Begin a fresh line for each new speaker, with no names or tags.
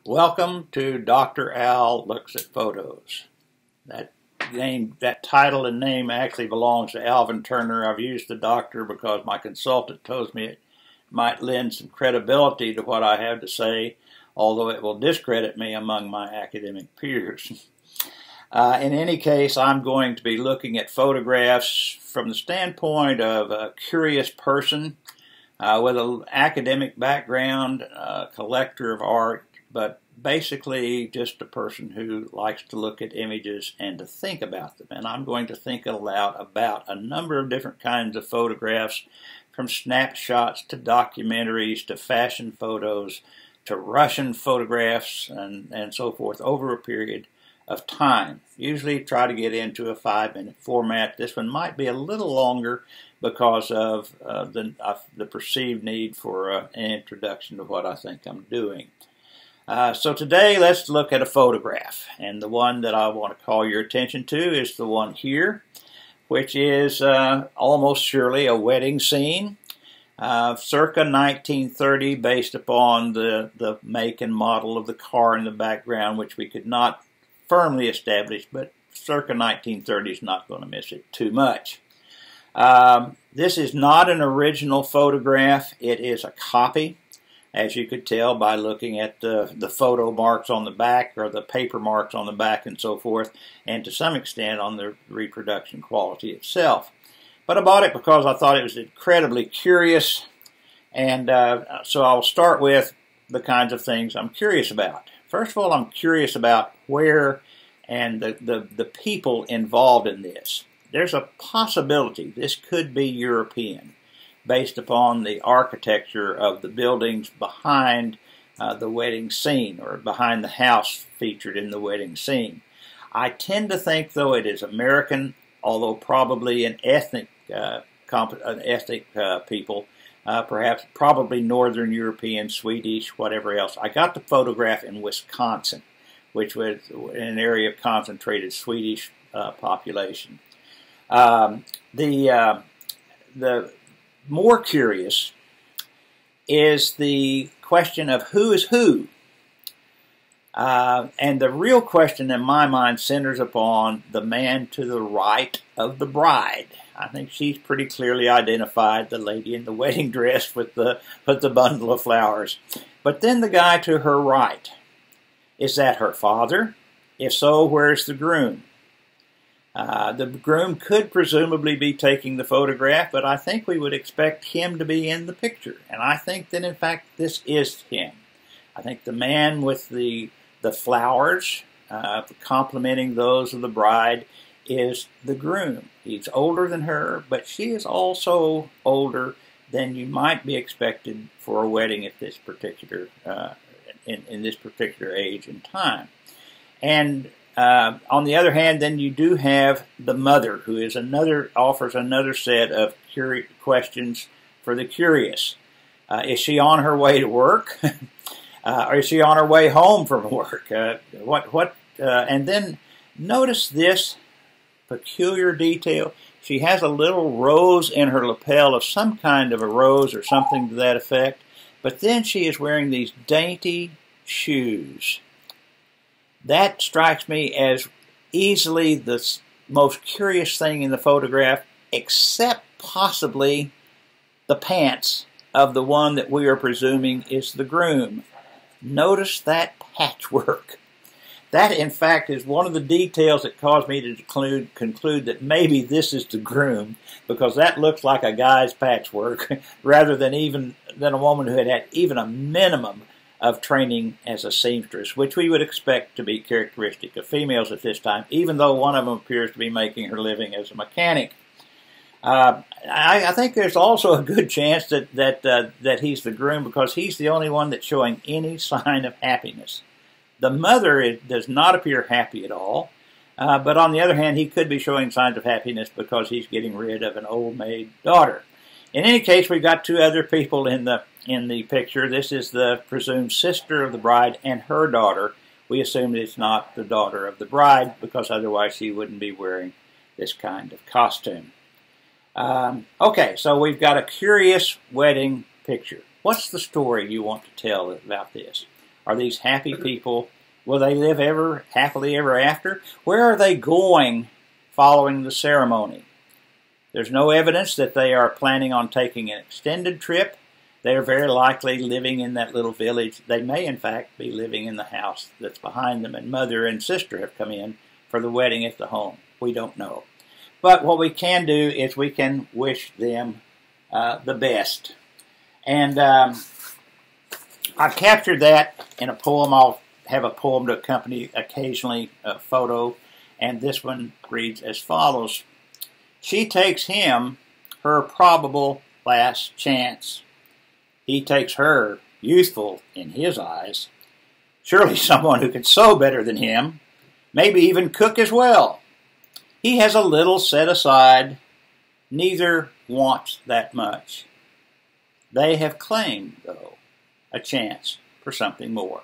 Welcome to Dr. Al Looks at Photos. That title and name actually belongs to Alvin Turner. I've used the doctor because my consultant tells me it might lend some credibility to what I have to say, although it will discredit me among my academic peers. In any case, I'm going to be looking at photographs from the standpoint of a curious person with an academic background, a collector of art, but basically just a person who likes to look at images and to think about them. And I'm going to think aloud about a number of different kinds of photographs, from snapshots to documentaries to fashion photos to Russian photographs and so forth over a period of time. Usually try to get into a 5-minute format. This one might be a little longer because of the perceived need for an introduction to what I think I'm doing. So today let's look at a photograph, and the one that I want to call your attention to is the one here, which is almost surely a wedding scene, circa 1930, based upon the make and model of the car in the background, which we could not firmly establish, but circa 1930 is not going to miss it too much. This is not an original photograph. It is a copy, as you could tell by looking at the photo marks on the back, or the paper marks on the back and so forth, and to some extent on the reproduction quality itself. But I bought it because I thought it was incredibly curious, and so I'll start with the kinds of things I'm curious about. First of all, I'm curious about where and the people involved in this. There's a possibility this could be European, based upon the architecture of the buildings behind the wedding scene, or behind the house featured in the wedding scene. I tend to think, though, it is American, although probably an ethnic people, perhaps probably Northern European, Swedish, whatever else. I got the photograph in Wisconsin, which was an area of concentrated Swedish population. The more curious is the question of who is who. And the real question in my mind centers upon the man to the right of the bride. I think she's pretty clearly identified, the lady in the wedding dress with the bundle of flowers. But then the guy to her right, is that her father? If so, where's the groom? The groom could presumably be taking the photograph, but I think we would expect him to be in the picture. And I think that, in fact, this is him. I think the man with the flowers, complementing those of the bride, is the groom. He's older than her, but she is also older than you might be expected for a wedding at this particular in this particular age and time. And on the other hand, then you do have the mother, who is offers another set of questions for the curious. Is she on her way to work? Or is she on her way home from work? And then notice this peculiar detail. She has a little rose in her lapel, of some kind of a rose or something to that effect. But then she is wearing these dainty shoes. That strikes me as easily the most curious thing in the photograph, except possibly the pants of the one that we are presuming is the groom. Notice that patchwork. That, in fact, is one of the details that caused me to conclude that maybe this is the groom, because that looks like a guy's patchwork rather than a woman who had even a minimum of training as a seamstress, which we would expect to be characteristic of females at this time, even though one of them appears to be making her living as a mechanic. I think there's also a good chance that he's the groom, because he's the only one that's showing any sign of happiness. The mother does not appear happy at all, but on the other hand, he could be showing signs of happiness because he's getting rid of an old maid daughter. In any case, we've got two other people in the picture. This is the presumed sister of the bride and her daughter. We assume it's not the daughter of the bride, because otherwise she wouldn't be wearing this kind of costume. Okay, so we've got a curious wedding picture. What's the story you want to tell about this? Are these happy people? Will they live ever happily ever after? Where are they going following the ceremony? There's no evidence that they are planning on taking an extended trip. They are very likely living in that little village. They may, in fact, be living in the house that's behind them, and mother and sister have come in for the wedding at the home. We don't know. But what we can do is we can wish them the best. And I've captured that in a poem. I'll have a poem to accompany occasionally a photo, and this one reads as follows. She takes him her probable last chance. He takes her, youthful in his eyes. Surely someone who could sew better than him, maybe even cook as well. He has a little set aside, neither wants that much. They have claimed, though, a chance for something more.